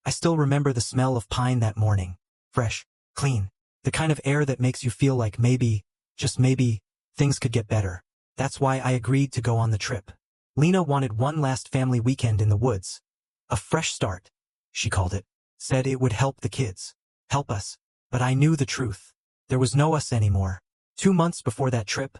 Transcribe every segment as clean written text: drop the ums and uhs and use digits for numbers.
I still remember the smell of pine that morning. Fresh, clean. The kind of air that makes you feel like maybe, just maybe, things could get better. That's why I agreed to go on the trip. Lena wanted one last family weekend in the woods. A fresh start, she called it. Said it would help the kids. Help us. But I knew the truth. There was no us anymore. 2 months before that trip,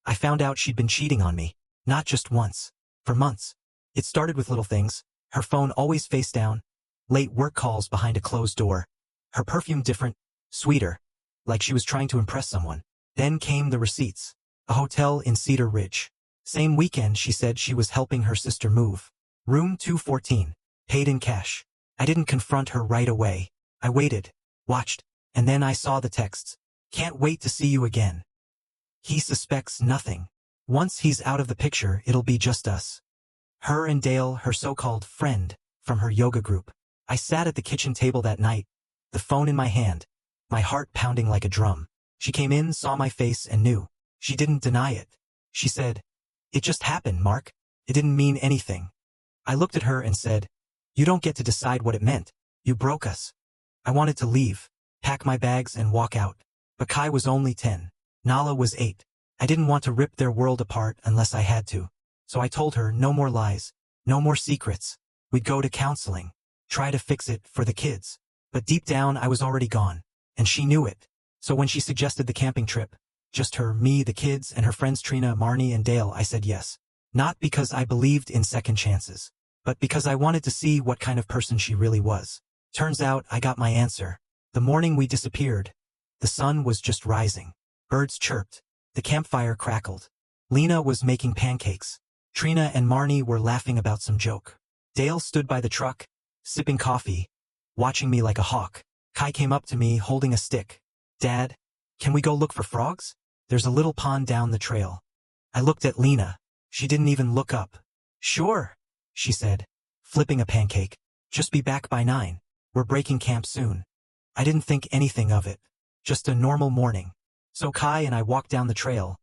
I found out she'd been cheating on me. Not just once. For months. It started with little things. Her phone always face down. Late work calls behind a closed door. Her perfume different, sweeter. Like she was trying to impress someone. Then came the receipts. A hotel in Cedar Ridge. Same weekend she said she was helping her sister move. Room 214. Paid in cash. I didn't confront her right away. I waited. Watched. And then I saw the texts. Can't wait to see you again. He suspects nothing. Once he's out of the picture, it'll be just us. Her and Dale, her so-called friend, from her yoga group. I sat at the kitchen table that night, the phone in my hand, my heart pounding like a drum. She came in, saw my face, and knew. She didn't deny it. She said, "It just happened, Mark. It didn't mean anything." I looked at her and said, "You don't get to decide what it meant. You broke us." I wanted to leave, pack my bags and walk out. But Kai was only 10. Nala was 8. I didn't want to rip their world apart unless I had to. So I told her no more lies, no more secrets. We'd go to counseling, try to fix it for the kids. But deep down I was already gone, and she knew it. So when she suggested the camping trip, just her, me, the kids, and her friends Trina, Marnie, and Dale, I said yes. Not because I believed in second chances, but because I wanted to see what kind of person she really was. Turns out I got my answer. The morning we disappeared, the sun was just rising. Birds chirped. The campfire crackled. Lena was making pancakes. Trina and Marnie were laughing about some joke. Dale stood by the truck, sipping coffee, watching me like a hawk. Kai came up to me holding a stick. "Dad, can we go look for frogs? There's a little pond down the trail." I looked at Lena. She didn't even look up. "Sure," she said, flipping a pancake. "Just be back by 9. We're breaking camp soon." I didn't think anything of it. Just a normal morning. So Kai and I walked down the trail,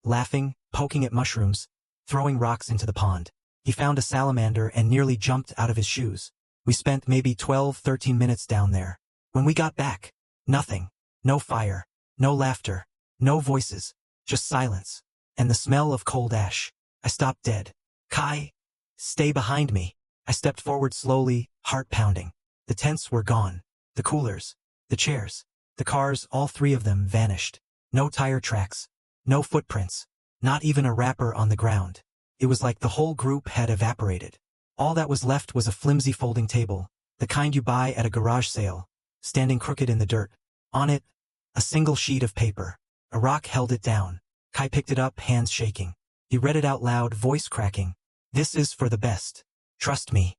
laughing, poking at mushrooms, throwing rocks into the pond. He found a salamander and nearly jumped out of his shoes. We spent maybe 12-13 minutes down there. When we got back, nothing. No fire, no laughter, no voices, just silence, and the smell of cold ash. I stopped dead. "Kai, stay behind me." I stepped forward slowly, heart pounding. The tents were gone. The coolers, the chairs, the cars, all 3 of them vanished. No tire tracks, no footprints, not even a wrapper on the ground. It was like the whole group had evaporated. All that was left was a flimsy folding table, the kind you buy at a garage sale, standing crooked in the dirt. On it, a single sheet of paper. A rock held it down. Kai picked it up, hands shaking. He read it out loud, voice cracking. "This is for the best. Trust me."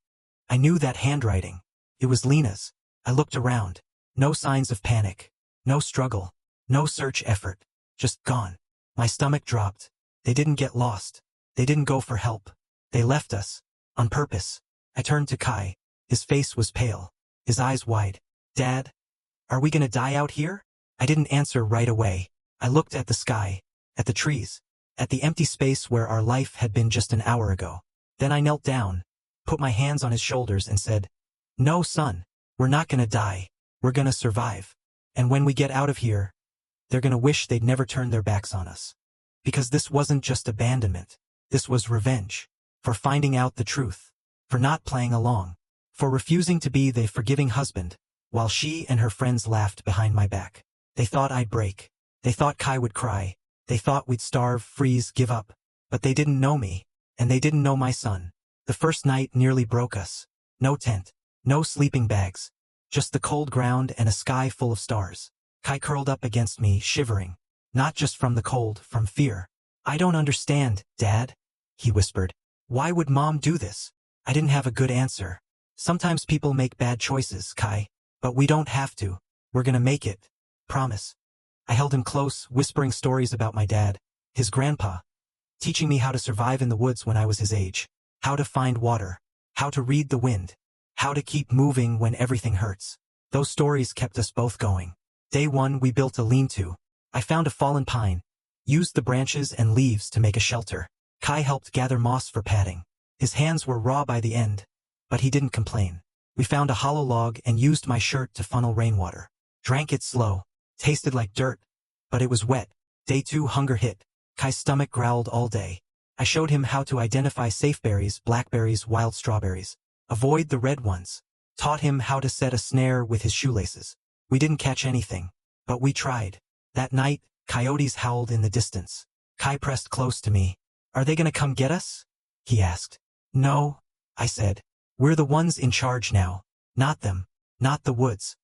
I knew that handwriting. It was Lena's. I looked around. No signs of panic. No struggle. No search effort. Just gone. My stomach dropped. They didn't get lost. They didn't go for help. They left us. On purpose. I turned to Kai. His face was pale. His eyes wide. "Dad, are we gonna die out here?" I didn't answer right away. I looked at the sky. At the trees. At the empty space where our life had been just an hour ago. Then I knelt down, put my hands on his shoulders and said, "No, son, we're not gonna die. We're gonna survive. And when we get out of here, they're gonna wish they'd never turned their backs on us. Because this wasn't just abandonment. This was revenge. For finding out the truth. For not playing along. For refusing to be the forgiving husband, while she and her friends laughed behind my back. They thought I'd break. They thought Kai would cry. They thought we'd starve, freeze, give up. But they didn't know me. And they didn't know my son. The first night nearly broke us. No tent. No sleeping bags. Just the cold ground and a sky full of stars. Kai curled up against me, shivering. Not just from the cold, from fear. "I don't understand, Dad," he whispered. "Why would Mom do this?" I didn't have a good answer. Sometimes people make bad choices, Kai. But we don't have to. We're gonna make it. Promise. I held him close, whispering stories about my dad, his grandpa, teaching me how to survive in the woods when I was his age, how to find water, how to read the wind, how to keep moving when everything hurts. Those stories kept us both going. Day 1, we built a lean-to. I found a fallen pine, used the branches and leaves to make a shelter. Kai helped gather moss for padding. His hands were raw by the end, but he didn't complain. We found a hollow log and used my shirt to funnel rainwater. Drank it slow. Tasted like dirt. But it was wet. Day 2 hunger hit. Kai's stomach growled all day. I showed him how to identify safeberries, blackberries, wild strawberries. Avoid the red ones. Taught him how to set a snare with his shoelaces. We didn't catch anything. But we tried. That night, coyotes howled in the distance. Kai pressed close to me. Are they gonna come get us? He asked. No, I said. We're the ones in charge now. Not them. Not the woods.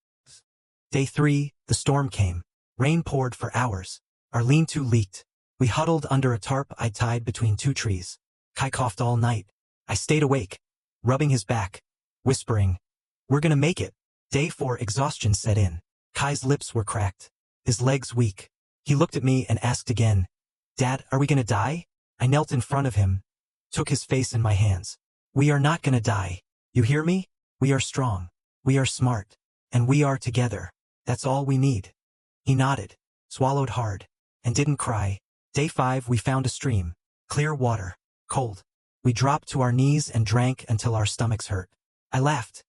Day 3, the storm came. Rain poured for hours. Our lean-to leaked. We huddled under a tarp I tied between 2 trees. Kai coughed all night. I stayed awake, rubbing his back, whispering, "We're gonna make it." Day 4, exhaustion set in. Kai's lips were cracked, his legs weak. He looked at me and asked again, "Dad, are we gonna die?" I knelt in front of him, took his face in my hands. "We are not gonna die. You hear me? We are strong. We are smart. And we are together. That's all we need." He nodded, swallowed hard, and didn't cry. Day 5, we found a stream. Clear water. Cold. We dropped to our knees and drank until our stomachs hurt. I laughed.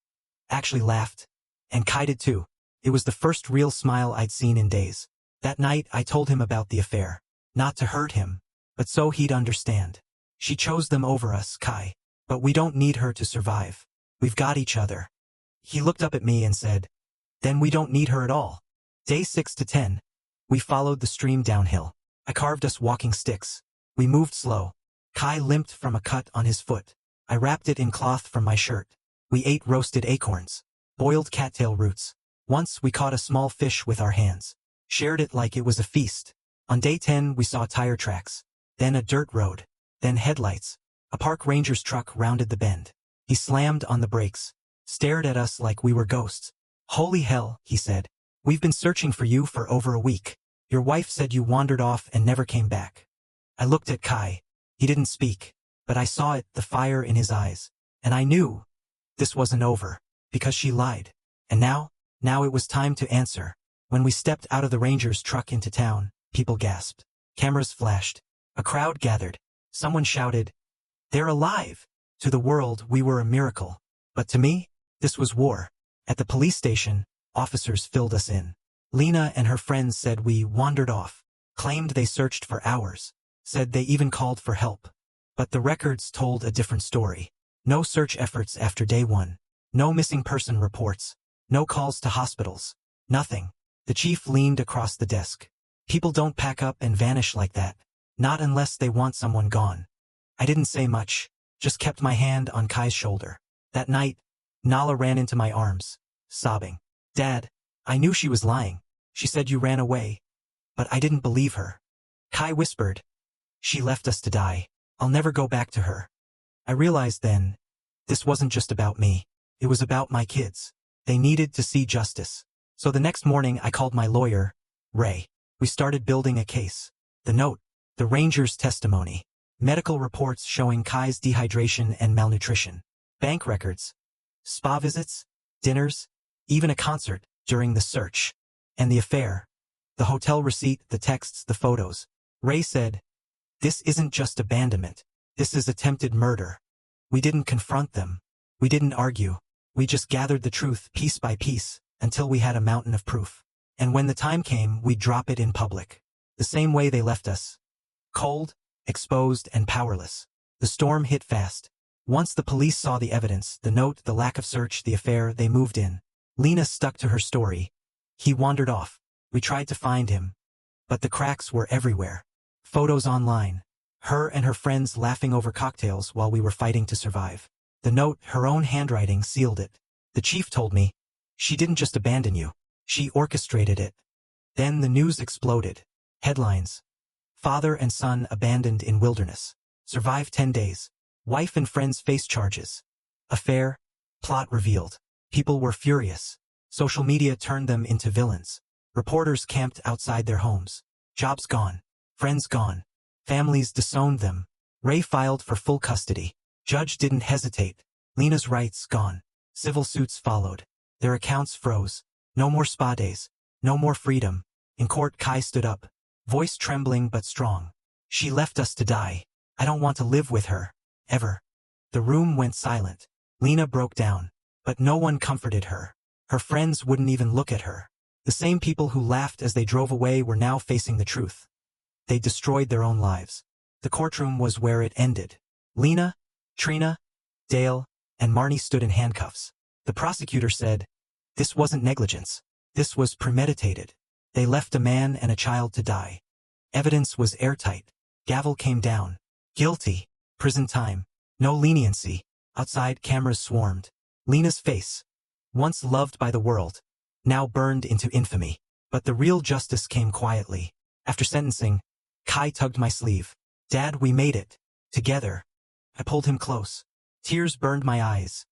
Actually laughed. And Kai did too. It was the first real smile I'd seen in days. That night I told him about the affair. Not to hurt him, but so he'd understand. She chose them over us, Kai. But we don't need her to survive. We've got each other. He looked up at me and said, "Then we don't need her at all." Day 6 to 10. We followed the stream downhill. I carved us walking sticks. We moved slow. Kai limped from a cut on his foot. I wrapped it in cloth from my shirt. We ate roasted acorns, boiled cattail roots. Once we caught a small fish with our hands. Shared it like it was a feast. On day 10 we saw tire tracks. Then a dirt road. Then headlights. A park ranger's truck rounded the bend. He slammed on the brakes. Stared at us like we were ghosts. "Holy hell," he said. "We've been searching for you for over a week. Your wife said you wandered off and never came back." I looked at Kai. He didn't speak, but I saw it, the fire in his eyes. And I knew this wasn't over, because she lied. And now it was time to answer. When we stepped out of the ranger's truck into town, people gasped. Cameras flashed. A crowd gathered. Someone shouted, "They're alive!" To the world, we were a miracle. But to me, this was war. At the police station, officers filled us in. Lena and her friends said we wandered off, claimed they searched for hours, said they even called for help. But the records told a different story. No search efforts after day 1. No missing person reports. No calls to hospitals. Nothing. The chief leaned across the desk. People don't pack up and vanish like that. Not unless they want someone gone. I didn't say much, just kept my hand on Kai's shoulder. That night, Nala ran into my arms, sobbing. "Dad, I knew she was lying. She said you ran away. But I didn't believe her." Kai whispered, "She left us to die. I'll never go back to her." I realized then, this wasn't just about me. It was about my kids. They needed to see justice. So the next morning I called my lawyer, Ray. We started building a case. The note, the ranger's testimony, medical reports showing Kai's dehydration and malnutrition, bank records, spa visits, dinners, even a concert during the search. And the affair. The hotel receipt, the texts, the photos. Ray said, "This isn't just abandonment. This is attempted murder." We didn't confront them. We didn't argue. We just gathered the truth piece by piece until we had a mountain of proof. And when the time came, we'd drop it in public. The same way they left us. Cold, exposed, and powerless. The storm hit fast. Once the police saw the evidence, the note, the lack of search, the affair, they moved in. Lena stuck to her story. He wandered off. We tried to find him. But the cracks were everywhere. Photos online. Her and her friends laughing over cocktails while we were fighting to survive. The note, her own handwriting, sealed it. The chief told me, "She didn't just abandon you. She orchestrated it." Then the news exploded. Headlines. Father and son abandoned in wilderness. Survived 10 days. Wife and friends face charges. Affair. Plot revealed. People were furious. Social media turned them into villains. Reporters camped outside their homes. Jobs gone. Friends gone. Families disowned them. Ray filed for full custody. Judge didn't hesitate. Lena's rights gone. Civil suits followed. Their accounts froze. No more spa days. No more freedom. In court, Kai stood up. Voice trembling but strong. "She left us to die. I don't want to live with her. Ever." The room went silent. Lena broke down. But no one comforted her. Her friends wouldn't even look at her. The same people who laughed as they drove away were now facing the truth. They destroyed their own lives. The courtroom was where it ended. Lena, Trina, Dale, and Marnie stood in handcuffs. The prosecutor said, "This wasn't negligence. This was premeditated. They left a man and a child to die." Evidence was airtight. Gavel came down. Guilty. Prison time. No leniency. Outside, cameras swarmed. Lena's face, once loved by the world, now burned into infamy. But the real justice came quietly. After sentencing, Kai tugged my sleeve. "Dad, we made it. Together." I pulled him close. Tears burned my eyes.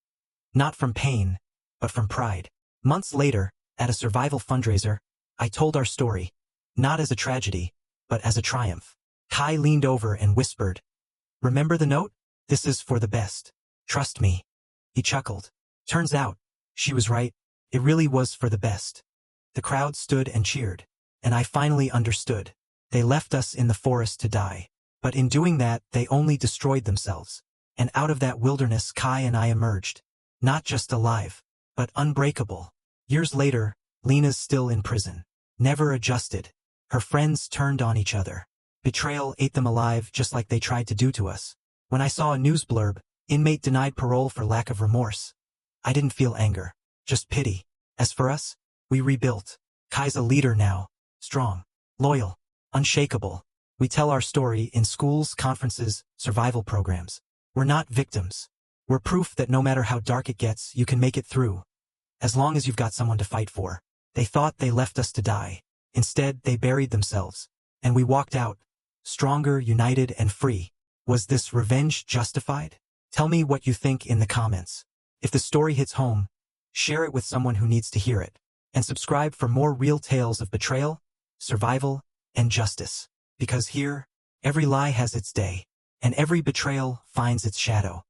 Not from pain, but from pride. Months later, at a survival fundraiser, I told our story, not as a tragedy, but as a triumph. Kai leaned over and whispered, "Remember the note? This is for the best. Trust me." He chuckled. Turns out, she was right. It really was for the best. The crowd stood and cheered, and I finally understood. They left us in the forest to die. But in doing that, they only destroyed themselves. And out of that wilderness, Kai and I emerged. Not just alive, but unbreakable. Years later, Lena's still in prison. Never adjusted. Her friends turned on each other. Betrayal ate them alive just like they tried to do to us. When I saw a news blurb, "Inmate denied parole for lack of remorse," I didn't feel anger, just pity. As for us, we rebuilt. Kai's a leader now. Strong, loyal, unshakable. We tell our story in schools, conferences, survival programs. We're not victims. We're proof that no matter how dark it gets, you can make it through. As long as you've got someone to fight for. They thought they left us to die. Instead, they buried themselves. And we walked out, stronger, united, and free. Was this revenge justified? Tell me what you think in the comments. If the story hits home, share it with someone who needs to hear it. And subscribe for more real tales of betrayal, survival, and justice. Because here, every lie has its day, and every betrayal finds its shadow.